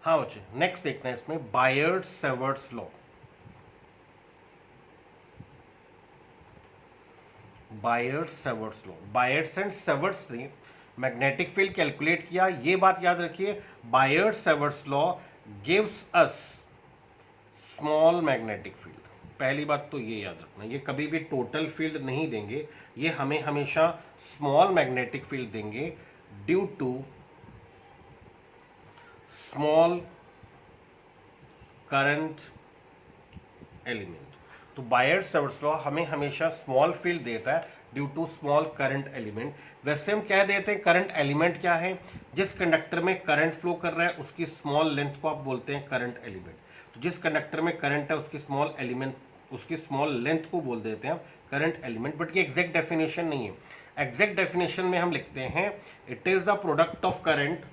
हाँ बच्चे, नेक्स्ट देखते हैं इसमें Biot-Savart's law. Biot-Savart's law, Biot's and Savart's ने मैग्नेटिक फील्ड कैलकुलेट किया। ये बात याद रखिए, Biot-Savart's law gives us small magnetic field. पहली बात तो ये याद रखना, ये कभी भी टोटल फील्ड नहीं देंगे, ये हमें हमेशा स्मॉल मैग्नेटिक फील्ड देंगे due to small current element. तो बायर्ड-सेवर्ट्स लॉ हमें हमेशा स्मॉल फील्ड देता है due to small current element. वैसे हम क्या देते हैं, करंट एलिमेंट क्या है, जिस कंडक्टर में करंट फ्लो कर रहा है उसकी स्मॉल लेंथ को आप बोलते हैं करंट एलिमेंट। तो जिस कंडक्टर में करंट है उसकी स्मॉल एलिमेंट, उसकी स्मॉल लेंथ को बोल देते हैं करंट एलिमेंट। बट ये एग्जैक्ट डेफिनेशन नहीं है। एग्जैक्ट डेफिनेशन में हम लिखते हैं it is the product of current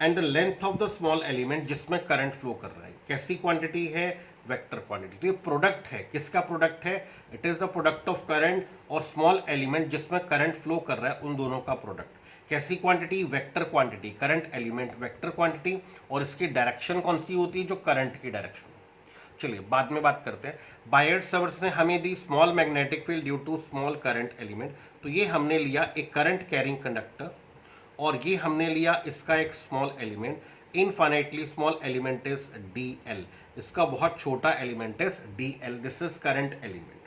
and the length of the small element जिसमें करंट फ्लो कर रहा है। कैसी क्वांटिटी है, वेक्टर क्वांटिटी। तो ये प्रोडक्ट है, किसका प्रोडक्ट है, it is the product of current और स्मॉल एलिमेंट जिसमें करंट फ्लो कर रहा है, उन दोनों का प्रोडक्ट। कैसी quantity, vector quantity. Current element vector quantity, और इसकी डायरेक्शन कौन सी होती है, जो करंट की डायरेक्शन। चलिए बाद में बात करते हैं। बायर्ड-सेवर्ट्स ने हमें दी small magnetic field due to small current element. तो ये हमने लिया एक करंट कैरिंग कंडक्टर, और ये हमने लिया इसका एक small element, infinitely small element is dl। इसका बहुत छोटा element is dl। This is current element.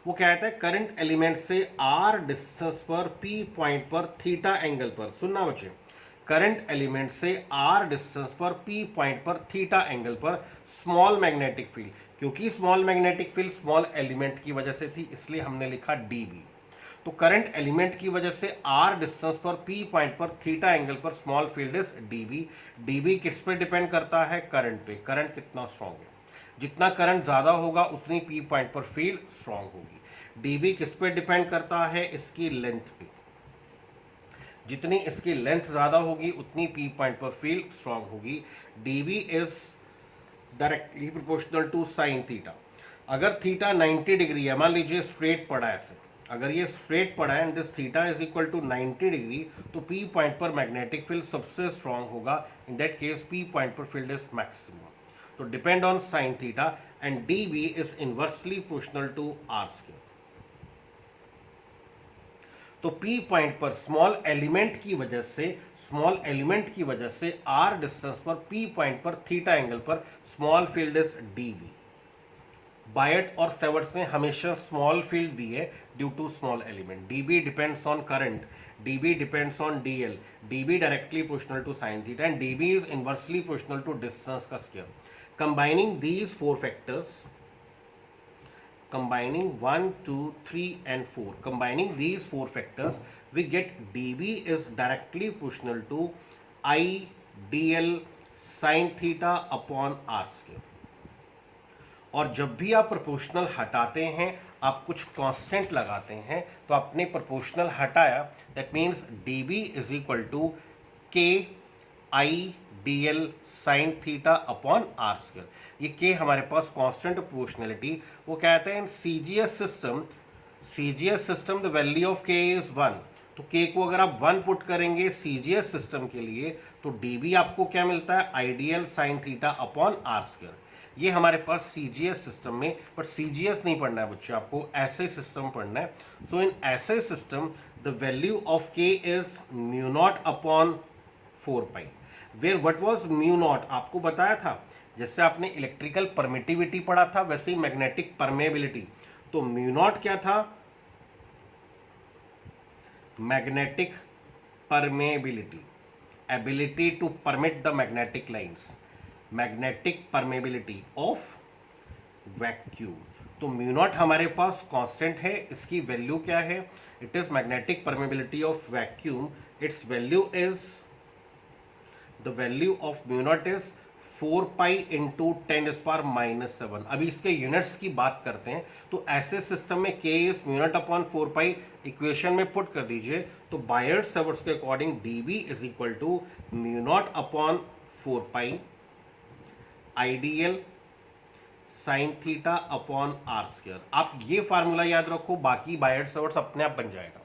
वो क्या कहता है, करंट एलिमेंट से r डिस्टेंस पर p पॉइंट पर थीटा एंगल पर, सुनना बच्चे, करंट एलिमेंट से r डिस्टेंस पर p पॉइंट पर थीटा एंगल पर स्मॉल मैग्नेटिक फील्ड। क्योंकि small magnetic field small element की वजह से थी, इसलिए हमने लिखा db। तो करंट एलिमेंट की वजह से r डिस्टेंस पर p पॉइंट पर थीटा एंगल पर small field is db। db किस पे डिपेंड करता है, करंट पे। करंट कितना स्ट्रांग है, जितना करंट ज्यादा होगा उतनी p पॉइंट पर फील्ड स्ट्रांग होगी। db किस पे डिपेंड करता है, इसकी लेंथ पे। जितनी इसकी लेंथ ज्यादा होगी उतनी p पॉइंट पर फील्ड स्ट्रांग होगी। db is directly proportional to sine theta. अगर थीटा 90 डिग्री है, मान लीजिए स्ट्रेट पड़ा है ऐसे, अगर ये स्ट्रेट पड़ा है and this theta is equal to 90 degree, तो p पॉइंट पर मैग्नेटिक फील्ड सबसे स्ट्रांग होगा। In that case p point पर फील्ड इज मैक्सिमम। तो depend on sine theta and db is inversely proportional to r square. तो p point पर small element की वजह से, स्मॉल एलिमेंट की वजह से r डिस्टेंस पर p पॉइंट पर थीटा एंगल पर स्मॉल फील्ड इज db। बायर्ड और सेवर्ट्स ने हमेशा स्मॉल फील्ड दी है due to small element. db depends on current, db depends on dl, db directly proportional to sine theta and db is inversely proportional to distance का square. Combining these four factors, combining 1 2 3 and 4, combining these four factors, we get db is directly proportional to I dl sin theta upon r square। और जब भी आप proportional हटाते हैं, आप कुछ constant लगाते हैं, तो आपने प्रोपोर्शनल हटाया, that means db is equal to k I dl sine theta upon R square. ये k हमारे पास कांस्टेंट ऑफ प्रोपोर्शनलिटी। वो कहते हैं CGS system the value of k is 1। तो k को अगर आप 1 पुट करेंगे सीजीएस सिस्टम के लिए, तो db आपको क्या मिलता है, I DL sine theta upon R square. ये हमारे पास सीजीएस सिस्टम में, बट सीजीएस नहीं पढ़ना है बच्चों, आपको ऐसे सिस्टम पढ़ना है। So in SI system the value of k is mu naught upon 4 pi. Where what was mu naught, आपको बताया था, जैसे आपने इलेक्ट्रिकल परमिटिविटी पढ़ा था वैसे ही मैग्नेटिक परमेबिलिटी। तो म्यू नॉट क्या था, magnetic permeability, ability to permit the magnetic lines, magnetic permeability of vacuum. तो म्यू नॉट हमारे पास कांस्टेंट है, इसकी वैल्यू क्या है, it is magnetic permeability of vacuum. Its value is, the value of mu naught is 4 pi into 10⁻⁻⁷। अभी इसके यूनिट्स की बात करते हैं। तो ऐसे सिस्टम में k is mu naught upon 4 pi, equation में पुट कर दीजिए। तो बायर्ड-सेवर्ट्स के according db is equal to mu naught upon 4 pi I DL sine theta upon R square. आप ये फार्मूला याद रखो, बाकी बायर्ड-सेवर्ट्स अपने आप बन जाएगा।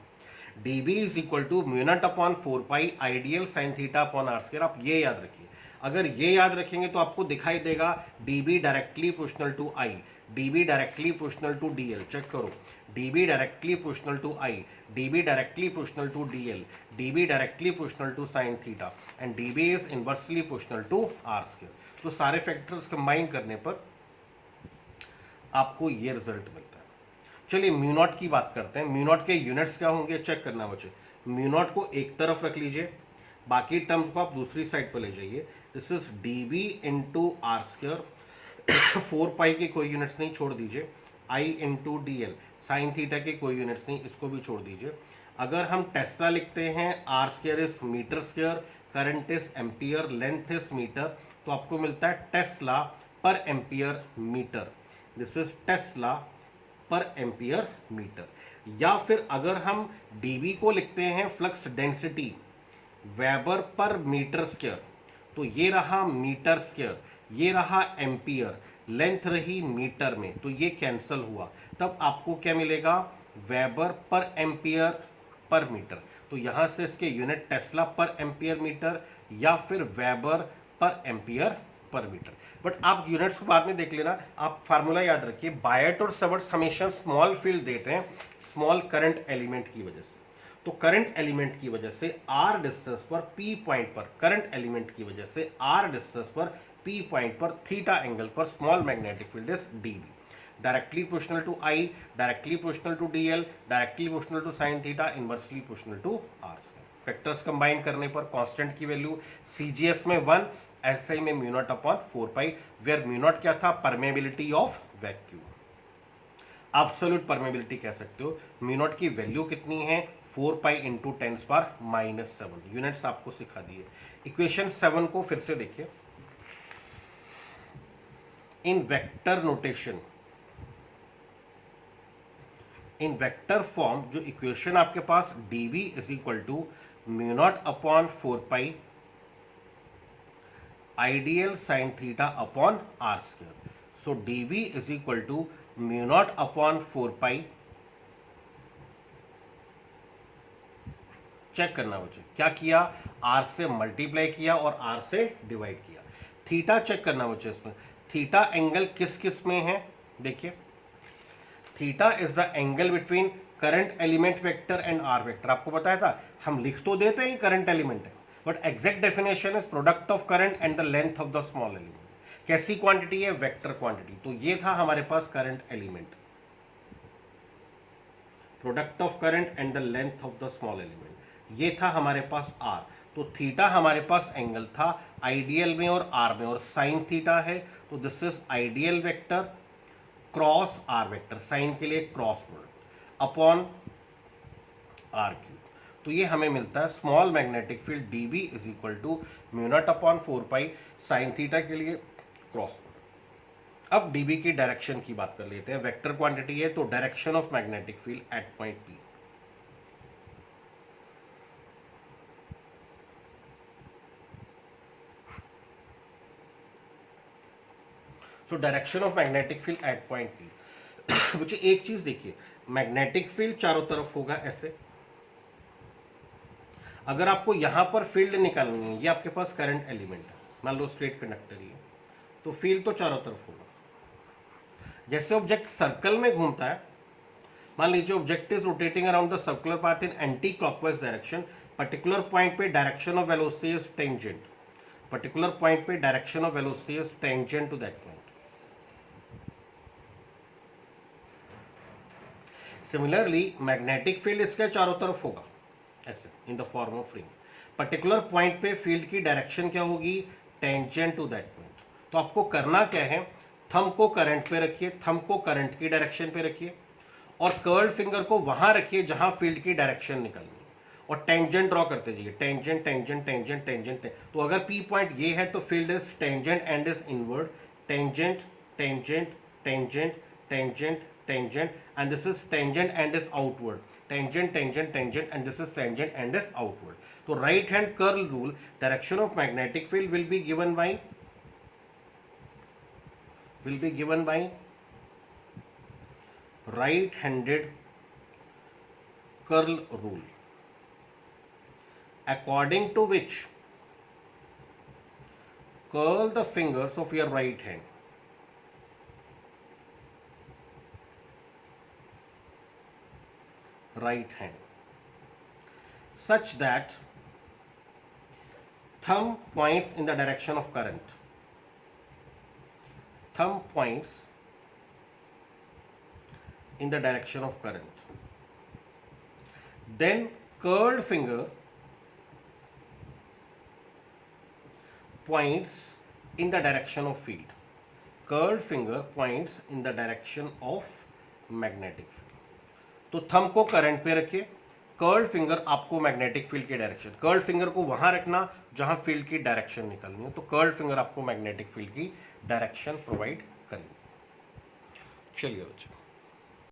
dB is equal to mu naught upon 4 pi I DL sine theta upon R square. आप ये याद रखिए, अगर ये याद रखेंगे तो आपको दिखाई देगा dB directly proportional to I, dB directly proportional to DL। Check करो, dB directly proportional to I, dB directly proportional to DL, dB directly proportional to sine theta and dB is inversely proportional to R square. तो सारे factors combine करने पर आपको ये result मिलता है। चलिए म्यू नॉट की बात करते हैं। म्यू नॉट के यूनिट्स क्या होंगे चेक करना बच्चे। म्यू नॉट को एक तरफ रख लीजिए, बाकी टर्म्स को आप दूसरी साइड पर ले जाइए। This is dB into R square, 4 pi के कोई यूनिट्स नहीं, छोड़ दीजिए। I into DL, sine theta के कोई यूनिट्स नहीं, इसको भी छोड़ दीजिए। अगर हम टेस्ला लिखते हैं, R square is metre square, current is ampere, length is metre, तो आपको मिलता है tesla per ampere metre. This is tesla per ampere metre. या फिर अगर हम dB को लिखते हैं flux density, weber per metre square, तो ये रहा मीटर स्क्वायर, ये रहा एम्पियर, लेंथ रही मीटर में, तो ये कैंसल हुआ। तब आपको क्या मिलेगा, वेबर पर एम्पियर पर मीटर। तो यहां से इसके unit Tesla per ampere metre या फिर वेबर पर एम्पियर पर मीटर। बट आप यूनिट्स को बाद में देख लेना। आप फार्मूला याद रखिए, बायट और सबर्ट्स हमेशा स्मॉल फील्ड देते हैं स्मॉल करंट एलिमेंट की वजह से। तो करंट एलिमेंट की वजह से आर डिस्टेंस पर पी पॉइंट पर, करंट एलिमेंट की वजह से आर डिस्टेंस पर पी पॉइंट पर थीटा एंगल पर small magnetic field is dB, directly proportional to I, directly proportional to DL, directly proportional to sine theta, inversely proportional to R square. Factors combine करने पर constant की value CGS में 1, SI में mu naught upon 4 pi, where mu naught क्या था, permeability of vacuum, absolute permeability कह सकते हो। म्यू नॉट की वैल्यू कितनी है, 4 पाई इंटू 10⁻⁻⁷। यूनिट्स आपको सिखा दिए। इक्वेशन 7 को फिर से देखिए। In vector notation, in vector form जो इक्वेशन आपके पास dB is equal to mu naught upon 4 pi I DL sine theta upon R square. So dB is equal to mu naught upon 4 pi, check करना बच्चे क्या किया, are से multiply किया और आर से डिवाइड किया। थीटा चेक करना बच्चे, इसमें थीटा एंगल किस किस में है, देखिए theta is the angle between current element vector and R vector. आपको बताया था, हम लिख तो देते हैं करंट एलिमेंट है, but exact definition is product of current and the length of the small element. कैसी क्वांटिटी है, वेक्टर क्वांटिटी। तो ये था हमारे पास current element, product of current and the length of the small element, ये था हमारे पास आर। तो थीटा हमारे पास एंगल था आइडियल में और आर में, और साइन थीटा है, तो this is I DL vector cross R vector, sine के लिए cross product upon R cube. तो ये हमें मिलता है small magnetic field dB is equal to mu naught upon 4 pi sine theta के लिए क्रॉस प्रोडक्ट। अब dB की डायरेक्शन की बात कर लेते हैं। वेक्टर क्वांटिटी है तो direction of magnetic field at point P। So direction of magnetic field at point P। मुझे एक चीज देखिए, मैग्नेटिक फील्ड चारों तरफ होगा ऐसे। अगर आपको यहां पर फील्ड निकालनी है, ये आपके पास करंट एलिमेंट है, मान लो स्ट्रेट कंडक्टर ही है, तो फील्ड तो चारों तरफ होगा। जैसे ऑब्जेक्ट सर्कल में घूमता है, मान लीजिए object is rotating around the circular path in anti clockwise direction, particular point पे direction of velocity is tangent, particular point पे direction of velocity is tangent to that point. Similarly magnetic field इसके चारों तरफ होगा ऐसे, in the form of ring. Particular point पे field की direction क्या होगी, टेंजेंट टू दैट पॉइंट। तो आपको करना क्या है, थंब को करंट पे रखिए, थंब को करंट की डायरेक्शन पे रखिए, और कर्ल्ड फिंगर को वहां रखिए जहां फील्ड की डायरेक्शन निकलनी है, और टेंजेंट ड्रॉ करते जाइए, टेंजेंट टेंजेंट टेंजेंट टेंजेंट। तो अगर पी पॉइंट ये है तो field is tangent and is inward, tangent tangent tangent tangent tangent, and this is tangent and is outward, tangent tangent tangent, and this is tangent and is outward. So right hand curl rule, direction of magnetic field will be given by right handed curl rule. according to which curl the fingers of your right hand. Right hand. Such that thumb points in the direction of current. Thumb points in the direction of current. Then curled finger points in the direction of field. Curled finger points in the direction of magnetic field. तो thumb को current पे रखिए, curled finger आपको magnetic field के direction, curled finger को वहां रखना जहां फील्ड की डायरेक्शन निकलनी है, तो कर्ल्ड फिंगर आपको मैग्नेटिक फील्ड की डायरेक्शन प्रोवाइड करेंगे। चलिए बच्चों।